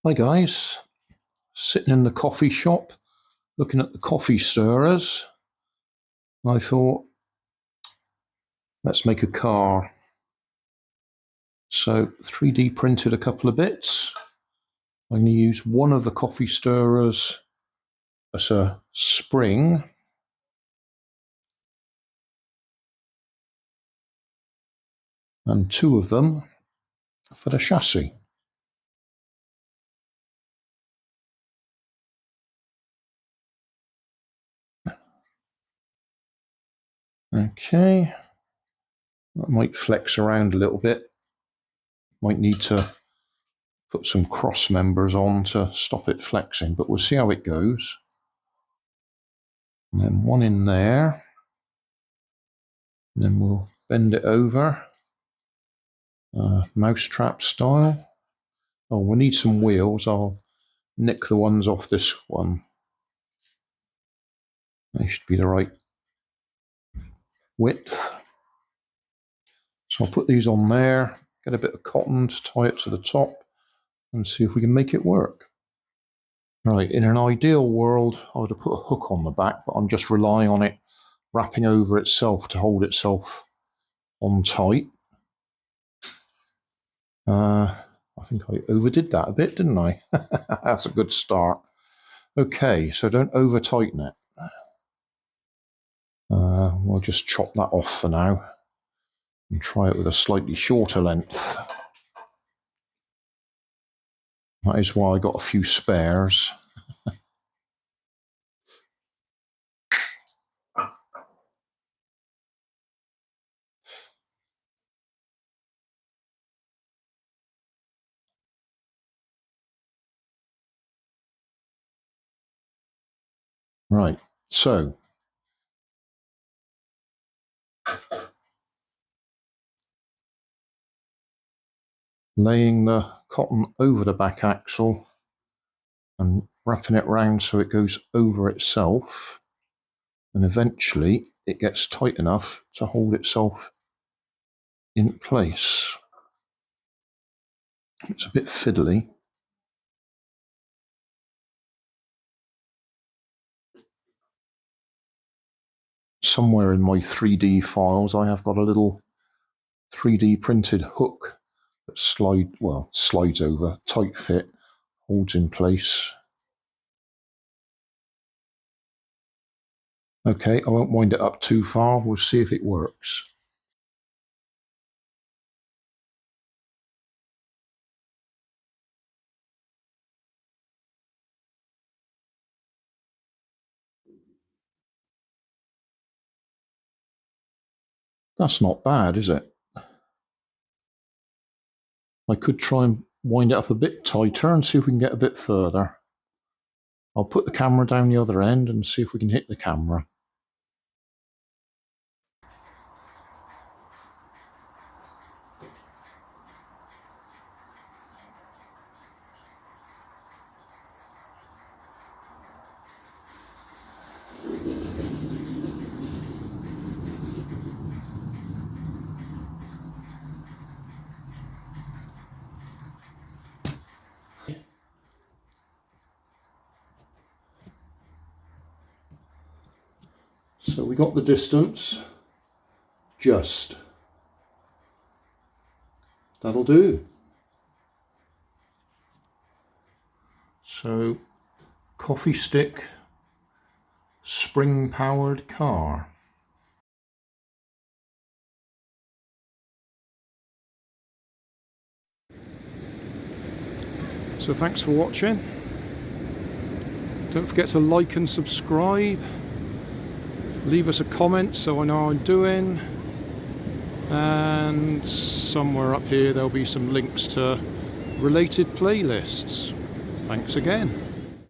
Hi guys, sitting in the coffee shop looking at the coffee stirrers. I thought, let's make a car. So 3D printed a couple of bits. I'm going to use one of the coffee stirrers as a spring. And two of them for the chassis. Okay, that might flex around a little bit. Might need to put some cross members on to stop it flexing, but we'll see how it goes. And then one in there. And then we'll bend it over, mousetrap style. Oh, we need some wheels. I'll nick the ones off this one. They should be the right width. So I'll put these on there, get a bit of cotton to tie it to the top, and see if we can make it work. Right, in an ideal world, I would have put a hook on the back, but I'm just relying on it wrapping over itself to hold itself on tight. I think I overdid that a bit, didn't I? That's a good start. Okay, so don't over tighten it. We'll just chop that off for now and try it with a slightly shorter length. That is why I got a few spares. Right, so laying the cotton over the back axle and wrapping it round so it goes over itself, and eventually it gets tight enough to hold itself in place. It's a bit fiddly. Somewhere in my 3D files I have got a little 3D printed hook that slides over, tight fit, holds in place. Okay, I won't wind it up too far. We'll see if it works. That's not bad, is it? I could try and wind it up a bit tighter and see if we can get a bit further. I'll put the camera down the other end and see if we can hit the camera. So we got the distance, just. That'll do. So, coffee stick, spring-powered car. So thanks for watching. Don't forget to like and subscribe. Leave us a comment so I know how I'm doing. And somewhere up here there'll be some links to related playlists. Thanks again.